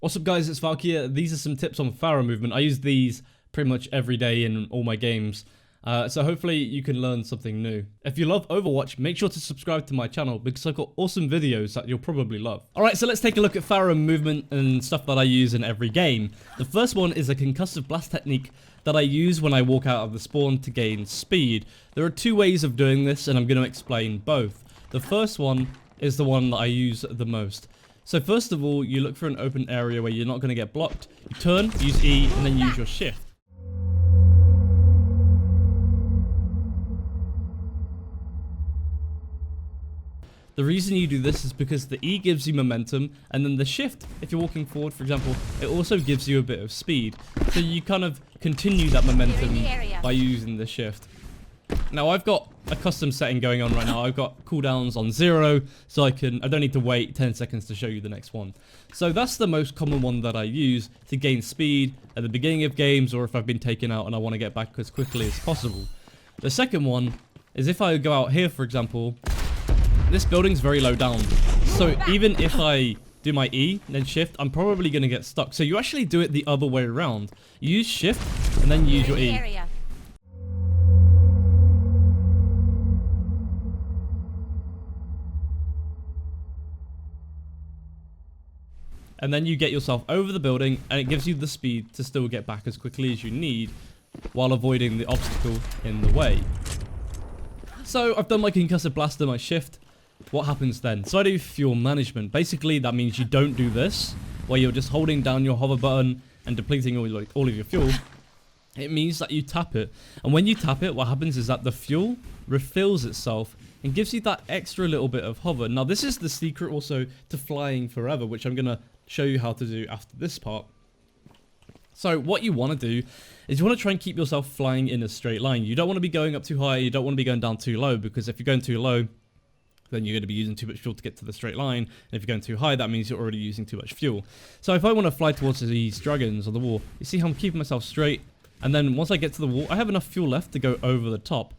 What's up guys, it's Valk here. These are some tips on Pharah Movement. I use these pretty much every day in all my games. So hopefully you can learn something new. If you love Overwatch, make sure to subscribe to my channel because I've got awesome videos that you'll probably love. Alright, so let's take a look at Pharah Movement and stuff that I use in every game. The first one is a concussive blast technique that I use when I walk out of the spawn to gain speed. There are two ways of doing this and I'm going to explain both. The first one is the one that I use the most. So first of all, you look for an open area where you're not going to get blocked. You turn, use E, and then use your shift. The reason you do this is because the E gives you momentum, and then the shift, if you're walking forward, for example, it also gives you a bit of speed. So you kind of continue that momentum by using the shift. Now I've got a custom setting going on right now. I've got cooldowns on 0, so I don't need to wait 10 seconds to show you the next one. So that's the most common one that I use to gain speed at the beginning of games, or if I've been taken out and I want to get back as quickly as possible. The second one is if I go out here, for example, this building's very low down. So even if I do my E and then shift, I'm probably going to get stuck. So you actually do it the other way around. You use shift and then you use your E. And then you get yourself over the building and it gives you the speed to still get back as quickly as you need while avoiding the obstacle in the way. So I've done my concussive blast and my shift. What happens then? So I do fuel management. Basically that means you don't do this where you're just holding down your hover button and depleting all of your fuel. It means that you tap it. And when you tap it, what happens is that the fuel refills itself and gives you that extra little bit of hover. Now this is the secret also to flying forever, which I'm going to show you how to do after this part. So what you want to do is you want to try and keep yourself flying in a straight line. You don't want to be going up too high, you don't want to be going down too low, because if you're going too low, then you're going to be using too much fuel to get to the straight line. And if you're going too high, that means you're already using too much fuel. So if I want to fly towards these dragons on the wall, you see how I'm keeping myself straight, and then once I get to the wall, I have enough fuel left to go over the top.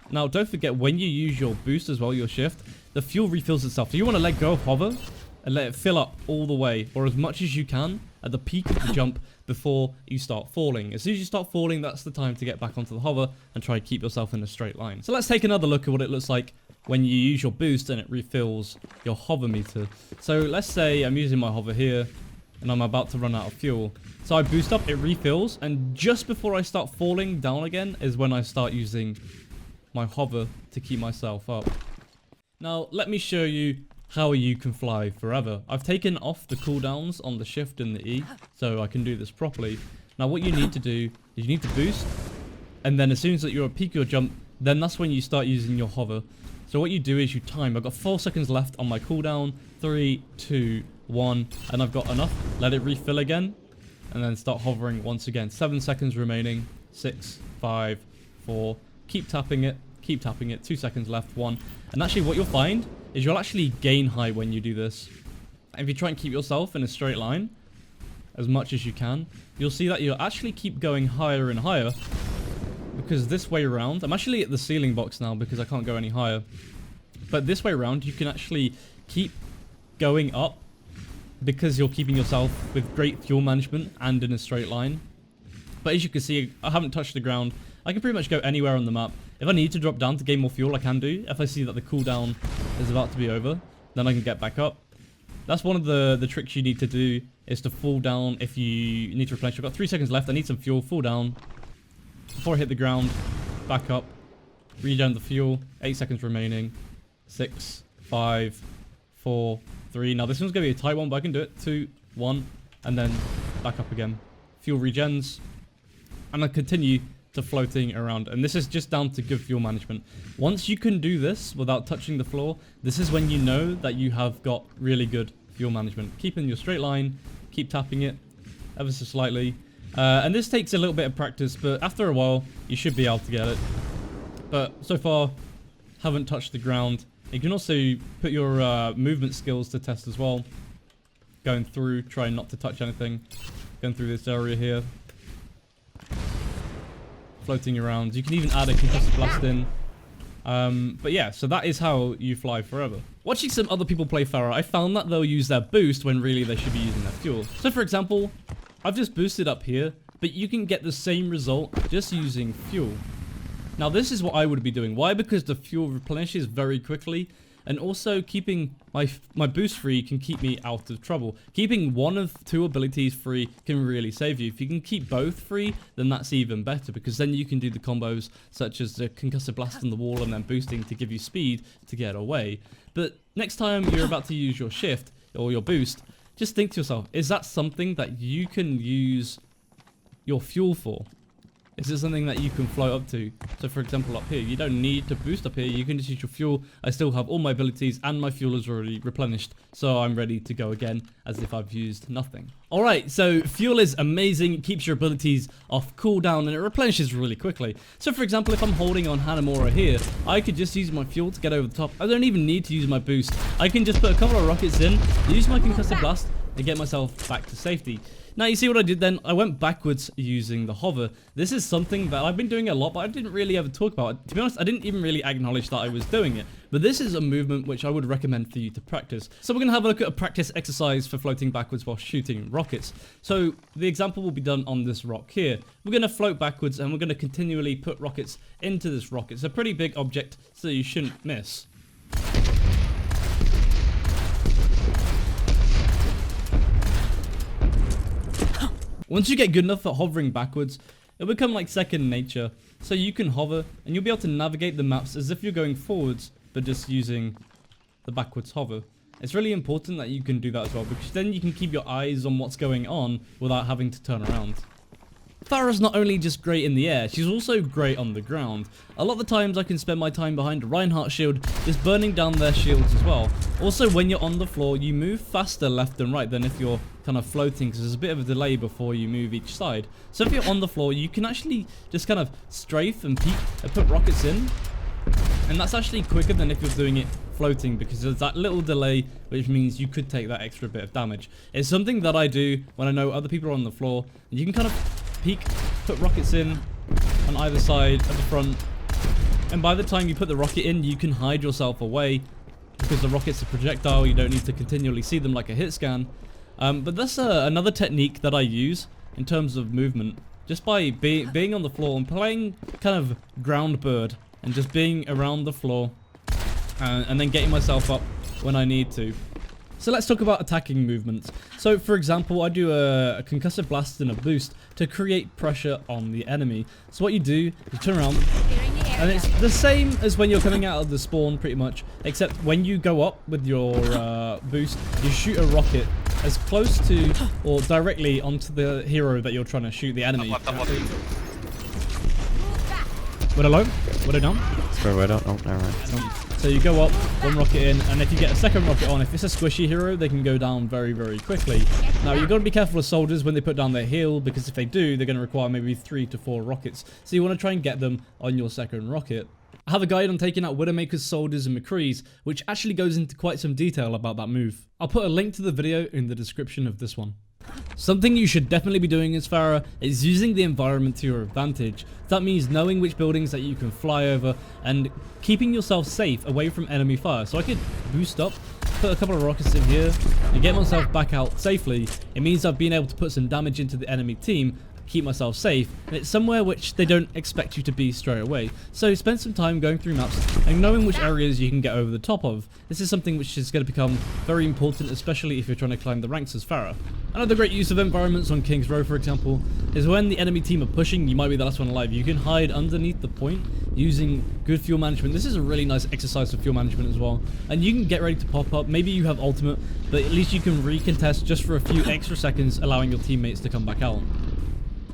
Now don't forget, when you use your boost as well, your shift, the fuel refills itself. So you want to let go of hover and let it fill up all the way, or as much as you can at the peak of the jump before you start falling. As soon as you start falling, that's the time to get back onto the hover and try and keep yourself in a straight line. So let's take another look at what it looks like when you use your boost and it refills your hover meter. So let's say I'm using my hover here and I'm about to run out of fuel. So I boost up, it refills, and just before I start falling down again is when I start using my hover to keep myself up. Now let me show you how you can fly forever. I've taken off the cooldowns on the shift and the E so I can do this properly. Now what you need to do is you need to boost, and then as soon as you're at peak your jump, then that's when you start using your hover. So what you do is you time. I've got 4 seconds left on my cooldown. 3, 2, 1, and I've got enough. Let it refill again and then start hovering once again. 7 seconds remaining. 6, 5, 4. Keep tapping it. 2 seconds left. 1. And actually what you'll find is you'll actually gain height when you do this. If you try and keep yourself in a straight line as much as you can, you'll see that you'll actually keep going higher and higher, because this way around, I'm actually at the ceiling box now because I can't go any higher, but this way around you can actually keep going up because you're keeping yourself with great fuel management and in a straight line. But as you can see, I haven't touched the ground. I can pretty much go anywhere on the map. If I need to drop down to gain more fuel, I can do. If I see that the cooldown is about to be over, then I can get back up. That's one of the tricks you need to do, is to fall down if you need to replenish. I've got 3 seconds left. I need some fuel. Fall down before I hit the ground. Back up. Regen the fuel. 8 seconds remaining. 6, 5, 4, 3. Now this one's going to be a tight one, but I can do it. 2, 1, and then back up again. Fuel regens. And I continue to floating around, and this is just down to good fuel management. Once you can do this without touching the floor, this is when you know that you have got really good fuel management. Keep in your straight line, keep tapping it ever so slightly, and this takes a little bit of practice, but after a while you should be able to get it. But so far haven't touched the ground. You can also put your movement skills to test as well, going through, trying not to touch anything, going through this area here, floating around. You can even add a concussive blast in. But yeah, so that is how you fly forever. Watching some other people play Pharah, I found that they'll use their boost when really they should be using their fuel. So for example, I've just boosted up here, but you can get the same result just using fuel. Now this is what I would be doing. Why? Because the fuel replenishes very quickly, and also keeping my boost free can keep me out of trouble. Keeping one of two abilities free can really save you. If you can keep both free, then that's even better, because then you can do the combos such as the Concussive Blast on the wall and then boosting to give you speed to get away. But next time you're about to use your shift or your boost, just think to yourself, is that something that you can use your fuel for? Is it something that you can float up to? So for example, up here, you don't need to boost up here. You can just use your fuel. I still have all my abilities and my fuel is already replenished. So I'm ready to go again as if I've used nothing. Alright, so fuel is amazing. It keeps your abilities off cooldown and it replenishes really quickly. So for example, if I'm holding on Hanamura here, I could just use my fuel to get over the top. I don't even need to use my boost. I can just put a couple of rockets in, use my Concussive Blast, and get myself back to safety. Now you see what I did then? I went backwards using the hover. This is something that I've been doing a lot, but I didn't really ever talk about it. To be honest, I didn't even really acknowledge that I was doing it. But this is a movement which I would recommend for you to practice. So we're going to have a look at a practice exercise for floating backwards while shooting rockets. So the example will be done on this rock here. We're going to float backwards and we're going to continually put rockets into this rock. It's a pretty big object, so you shouldn't miss. Once you get good enough at hovering backwards, it'll become like second nature. So you can hover and you'll be able to navigate the maps as if you're going forwards, but just using the backwards hover. It's really important that you can do that as well, because then you can keep your eyes on what's going on without having to turn around. Pharah's not only just great in the air, she's also great on the ground. A lot of the times I can spend my time behind a Reinhardt shield, just burning down their shields as well. Also, when you're on the floor, you move faster left and right than if you're kind of floating, because there's a bit of a delay before you move each side. So if you're on the floor, you can actually just kind of strafe and peek and put rockets in. And that's actually quicker than if you're doing it floating, because there's that little delay, which means you could take that extra bit of damage. It's something that I do when I know other people are on the floor, and you can kind of peek, put rockets in on either side at the front, and by the time you put the rocket in, you can hide yourself away because the rocket's a projectile. You don't need to continually see them like a hit scan. But that's another technique that I use in terms of movement, just by being on the floor and playing kind of ground bird and just being around the floor and then getting myself up when I need to. So let's talk about attacking movements. So for example, I do a Concussive Blast and a boost to create pressure on the enemy. So what you do is turn around, and it's the same as when you're coming out of the spawn pretty much, except when you go up with your boost, you shoot a rocket as close to or directly onto the hero that you're trying to shoot, the enemy. We're low? We're down? We're down. Oh, never mind. So you go up, one rocket in, and if you get a second rocket on, if it's a squishy hero, they can go down very, very quickly. Now, you've got to be careful with soldiers when they put down their heal, because if they do, they're going to require maybe 3 to 4 rockets. So you want to try and get them on your second rocket. I have a guide on taking out Widowmaker's soldiers and McCree's, which actually goes into quite some detail about that move. I'll put a link to the video in the description of this one. Something you should definitely be doing as Pharah is using the environment to your advantage. That means knowing which buildings that you can fly over and keeping yourself safe away from enemy fire. So I could boost up, put a couple of rockets in here and get myself back out safely. It means I've been able to put some damage into the enemy team, keep myself safe, and it's somewhere which they don't expect you to be straight away. So spend some time going through maps and knowing which areas you can get over the top of. This is something which is going to become very important, especially if you're trying to climb the ranks as Pharah. Another great use of environments on King's Row, for example, is when the enemy team are pushing, you might be the last one alive. You can hide underneath the point using good fuel management. This is a really nice exercise for fuel management as well. And you can get ready to pop up. Maybe you have ultimate, but at least you can recontest just for a few extra seconds, allowing your teammates to come back out.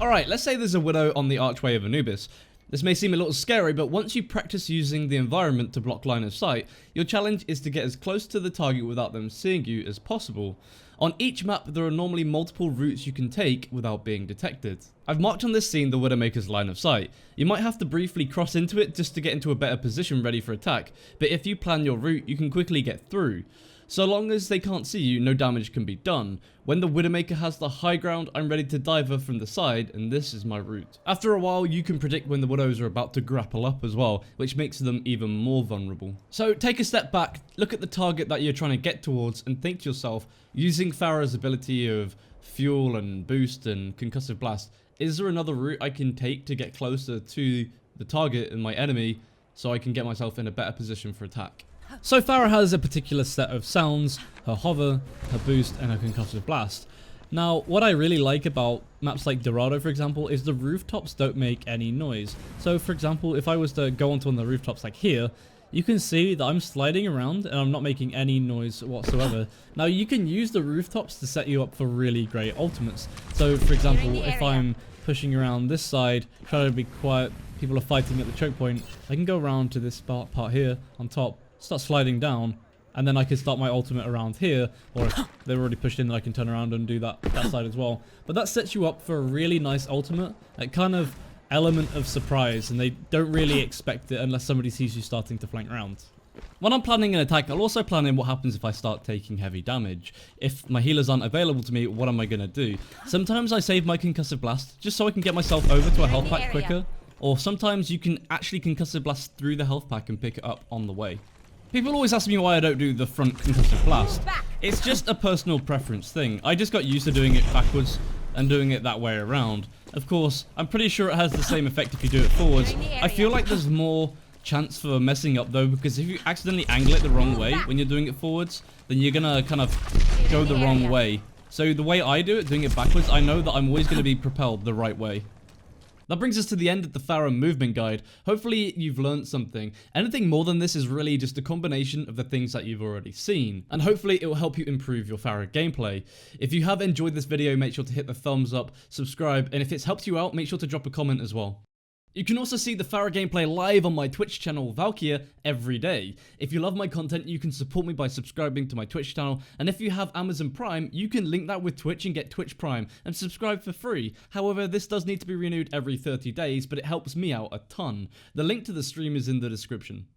Alright, let's say there's a Widow on the archway of Anubis. This may seem a little scary, but once you practice using the environment to block line of sight, your challenge is to get as close to the target without them seeing you as possible. On each map, there are normally multiple routes you can take without being detected. I've marked on this scene the Widowmaker's line of sight. You might have to briefly cross into it just to get into a better position ready for attack, but if you plan your route, you can quickly get through. So long as they can't see you, no damage can be done. When the Widowmaker has the high ground, I'm ready to dive her from the side, and this is my route. After a while, you can predict when the Widows are about to grapple up as well, which makes them even more vulnerable. So take a step back, look at the target that you're trying to get towards, and think to yourself, using Pharah's ability of fuel and boost and concussive blast, is there another route I can take to get closer to the target and my enemy so I can get myself in a better position for attack? So Pharah has a particular set of sounds, her hover, her boost, and her concussive blast. Now, what I really like about maps like Dorado, for example, is the rooftops don't make any noise. So for example, if I was to go onto one of the rooftops like here, you can see that I'm sliding around and I'm not making any noise whatsoever. Now you can use the rooftops to set you up for really great ultimates. So for example, if I'm pushing around this side, trying to be quiet, people are fighting at the choke point, I can go around to this part here on top, start sliding down, and then I can start my ultimate around here, or if they're already pushed in, then I can turn around and do that side as well. But that sets you up for a really nice ultimate, that kind of element of surprise, and they don't really expect it unless somebody sees you starting to flank around. When I'm planning an attack, I'll also plan in what happens if I start taking heavy damage. If my healers aren't available to me, what am I going to do? Sometimes I save my concussive blast, just so I can get myself over to a health pack quicker, or sometimes you can actually concussive blast through the health pack and pick it up on the way. People always ask me why I don't do the front concussive blast. It's just a personal preference thing. I just got used to doing it backwards and doing it that way around. Of course, I'm pretty sure it has the same effect if you do it forwards. I feel like there's more chance for messing up though, because if you accidentally angle it the wrong way when you're doing it forwards, then you're gonna kind of go the wrong way. So the way I do it, doing it backwards, I know that I'm always gonna be propelled the right way. That brings us to the end of the Pharah Movement Guide. Hopefully you've learned something. Anything more than this is really just a combination of the things that you've already seen. And hopefully it will help you improve your Pharah gameplay. If you have enjoyed this video, make sure to hit the thumbs up, subscribe, and if it's helped you out, make sure to drop a comment as well. You can also see the Pharah gameplay live on my Twitch channel, Valkyria, every day. If you love my content, you can support me by subscribing to my Twitch channel, and if you have Amazon Prime, you can link that with Twitch and get Twitch Prime, and subscribe for free. However, this does need to be renewed every 30 days, but it helps me out a ton. The link to the stream is in the description.